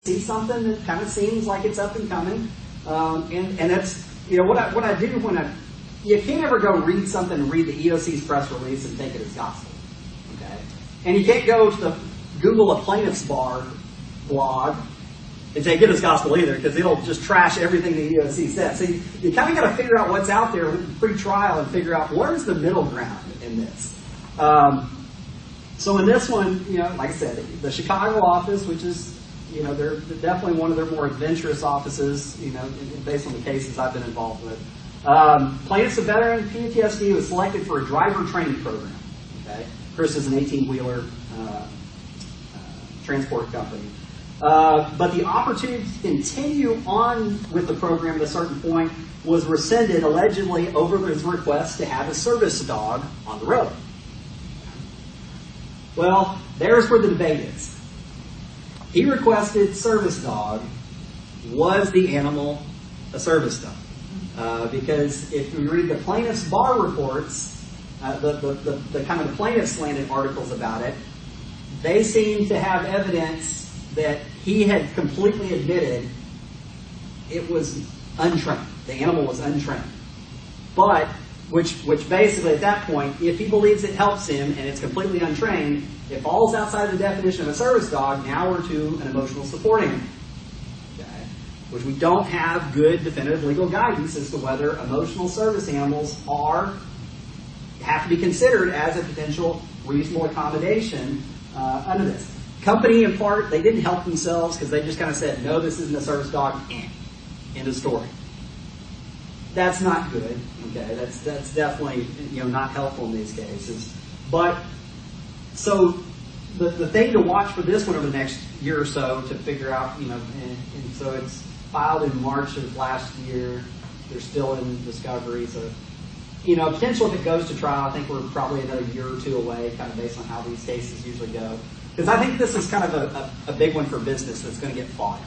see something that kind of seems like it's up and coming, and that's, you know, what I do when you can't ever go read something and read the EOC's press release and take it as gospel, okay? And you can't go to Google a plaintiff's bar blog and take it as gospel either, because it'll just trash everything the EOC says. So you kind of got to figure out what's out there pre-trial and figure out where's the middle ground in this. So in this one, you know, like I said, the Chicago office, which is, you know, they're definitely one of their more adventurous offices, you know, based on the cases I've been involved with. Plaintiff's a veteran. PTSD was selected for a driver training program. Okay, Chris is an 18-wheeler transport company. But the opportunity to continue on with the program at a certain point was rescinded, allegedly over his request to have a service dog on the road. Well, there's where the debate is. He requested service dog. Was the animal a service dog? Because if you read the plaintiff's bar reports, the kind of the plaintiff's slanted articles about it, they seem to have evidence that he had completely admitted it was untrained. The animal was untrained. But, which basically at that point, if he believes it helps him and it's completely untrained, it falls outside the definition of a service dog. Now we're to an emotional support animal. Okay? Which we don't have good definitive legal guidance as to whether emotional service animals have to be considered as a potential reasonable accommodation under this. Company, in part, they didn't help themselves because they just kind of said, no, this isn't a service dog, end of story. That's not good, okay? That's definitely, you know, not helpful in these cases. But, so, the thing to watch for this one over the next year or so to figure out, you know, and so it's filed in March of last year. They're still in discovery, so, you know, potential if it goes to trial, I think we're probably another year or two away, kind of based on how these cases usually go. Because I think this is kind of a big one for business that's going to get fought.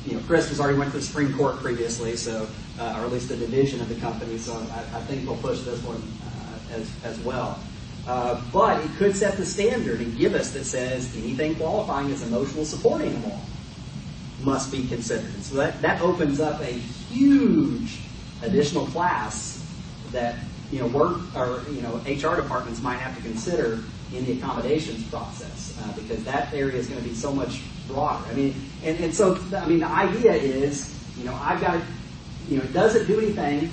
You know, Chris has already went to the Supreme Court previously, so or at least the division of the company. So I think we'll push this one as well. But it could set the standard and give us that says anything qualifying as emotional support animal must be considered. And so that opens up a huge additional class that, you know, HR departments might have to consider in the accommodations process, because that area is going to be so much broader. I mean, and so, I mean, the idea is, you know, I've got to, you know, it doesn't do anything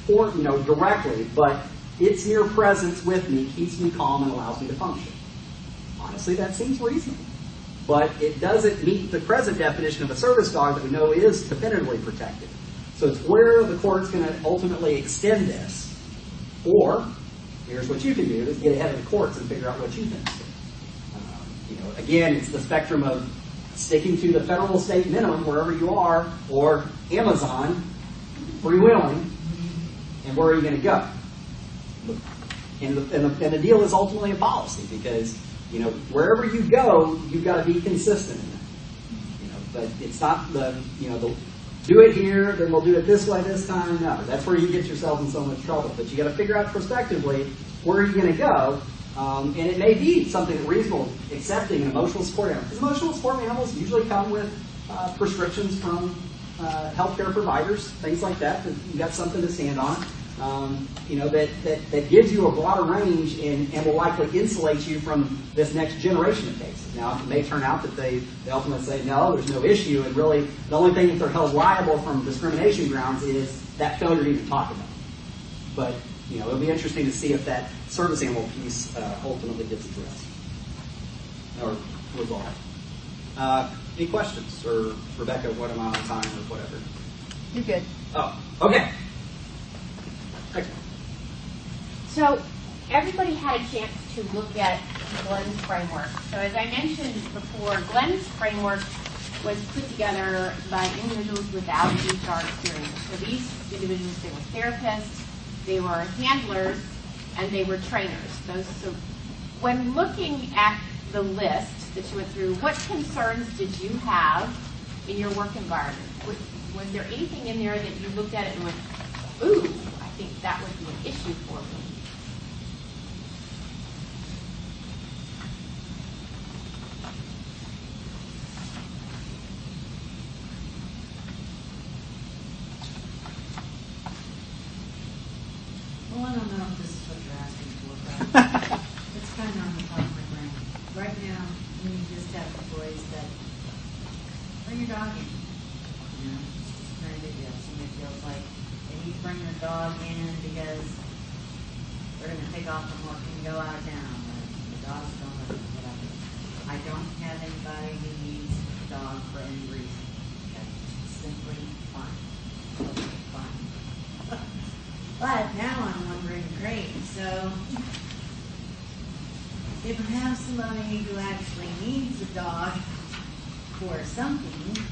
for, you know, directly, but its mere presence with me keeps me calm and allows me to function. Honestly, that seems reasonable. But it doesn't meet the present definition of a service dog that we know is definitively protected. So it's where the court's going to ultimately extend this, or here's what you can do, is get ahead of the courts and figure out what you think. You know, again, it's the spectrum of sticking to the federal state minimum wherever you are, or Amazon, freewheeling, and where are you going to go? And the deal is ultimately a policy, because, you know, wherever you go, you've got to be consistent in that. You know, but it's not the, you know, the do it here, then we'll do it this way this time. No, that's where you get yourself in so much trouble. But you got to figure out prospectively where you're going to go, and it may be something that reasonable, accepting an emotional support animal. Because emotional support animals usually come with prescriptions from healthcare providers, things like that. That you got something to stand on. You know, that gives you a broader range and will likely insulate you from this next generation of cases. Now, it may turn out that they ultimately say, no, there's no issue, and really the only thing that they're held liable from discrimination grounds is that failure to even talk about it. But, you know, it'll be interesting to see if that service animal piece ultimately gets addressed or resolved. Any questions? Or, Rebecca, what am I on time or whatever? You're good. Oh, okay. Excellent. So everybody had a chance to look at Glenn's framework. So as I mentioned before, Glenn's framework was put together by individuals without HR experience. So these individuals, they were therapists, they were handlers, and they were trainers. So when looking at the list that you went through, what concerns did you have in your work environment? Was there anything in there that you looked at it and went, ooh, I think that would be an issue for me? your dog in. You know, it's very big deal. Somebody feels like they need to bring their dog in because they're going to take off from work and go out of town, or the dog's going to whatever. I don't have anybody who needs a dog for any reason. That's simply fine. Totally fine. But now I'm wondering, great, so if I have somebody who actually needs a dog for something,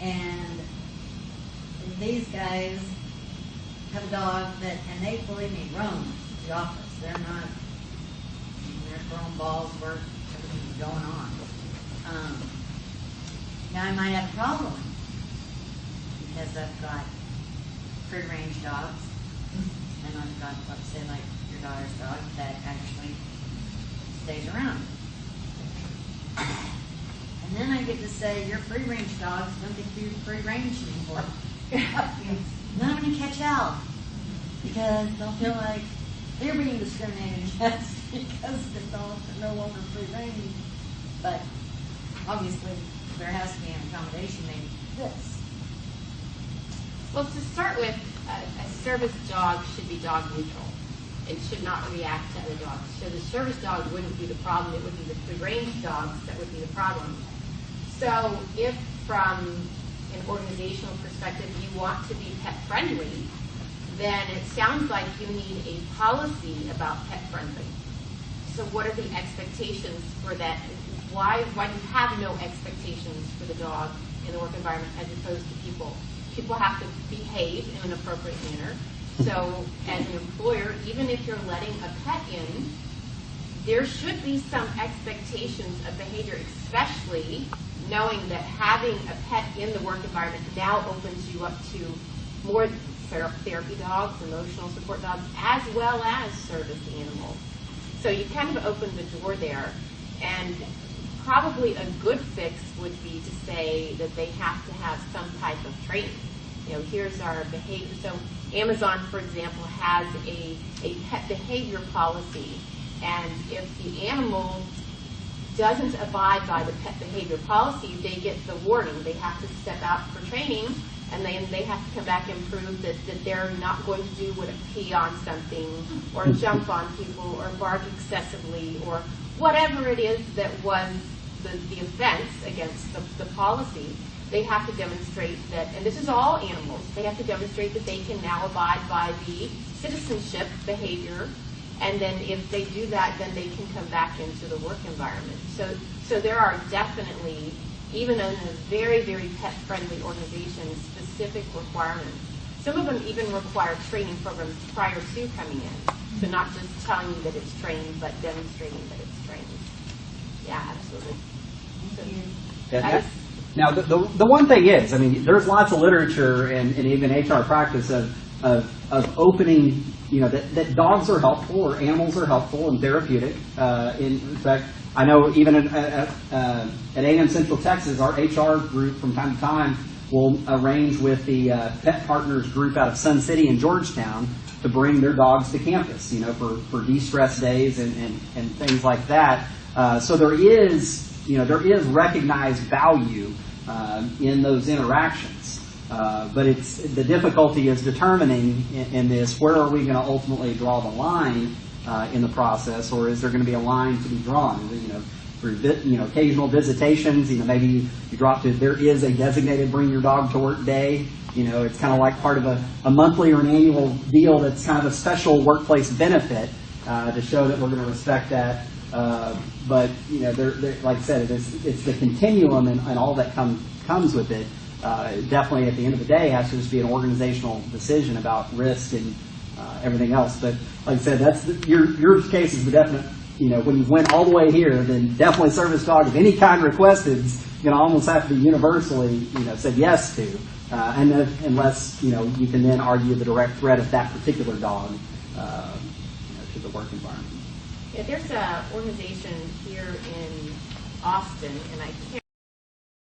and these guys have a dog that, and they, believe me, roam the office. They're not, they're throwing balls where everything's going on. Now I might have a problem because I've got free-range dogs, and I've got, let's say, like your daughter's dog that actually stays around. And then I get to say, your free-range dogs don't get to be free-range anymore. None of them catch out because they'll feel like they're being discriminated against because they're no longer free-range. But obviously, there has to be an accommodation made for this. Well, to start with, a service dog should be dog neutral. It should not react to other dogs. So the service dog wouldn't be the problem. It would be the free-range dogs that would be the problem. So if from an organizational perspective you want to be pet friendly, then it sounds like you need a policy about pet friendly. So what are the expectations for that? Why do you have no expectations for the dog in the work environment as opposed to people? People have to behave in an appropriate manner. So as an employer, even if you're letting a pet in, there should be some expectations of behavior, especially knowing that having a pet in the work environment now opens you up to more therapy dogs, emotional support dogs, as well as service animals. So you kind of open the door there. And probably a good fix would be to say that they have to have some type of training. You know, here's our behavior. So Amazon, for example, has a pet behavior policy. And if the animal doesn't abide by the pet behavior policy, they get the warning. They have to step out for training, and then they have to come back and prove that they're not going to do what pee on something, or jump on people, or bark excessively, or whatever it is that was the offense against the policy. They have to demonstrate that, and this is all animals, they have to demonstrate that they can now abide by the citizenship behavior. And then if they do that, then they can come back into the work environment. So there are definitely, even in a very, very pet-friendly organization, specific requirements. Some of them even require training programs prior to coming in. So not just telling you that it's trained, but demonstrating that it's trained. Yeah, absolutely. Now, the one thing is, I mean, there's lots of literature and even HR practice of opening, you know, that dogs are helpful or animals are helpful and therapeutic. In fact, I know even at A&M Central Texas, our HR group from time to time will arrange with the Pet Partners group out of Sun City and Georgetown to bring their dogs to campus, you know, for de-stress days and things like that. So there is recognized value in those interactions. But the difficulty is determining in this, where are we going to ultimately draw the line in the process, or is there going to be a line to be drawn? You know, for occasional visitations, you know, maybe you drop to, there is a designated bring your dog to work day. You know, it's kind of like part of a monthly or an annual deal that's kind of a special workplace benefit to show that we're going to respect that. But you know, like I said, it's the continuum and all that comes with it. Definitely at the end of the day has to just be an organizational decision about risk and everything else. But like I said, your case is the definite, you know, when you went all the way here, then definitely service dog of any kind requested is going to almost have to be universally, you know, said yes to. And unless, you know, you can then argue the direct threat of that particular dog to the work environment. Yeah, there's an organization here in Austin, and I can't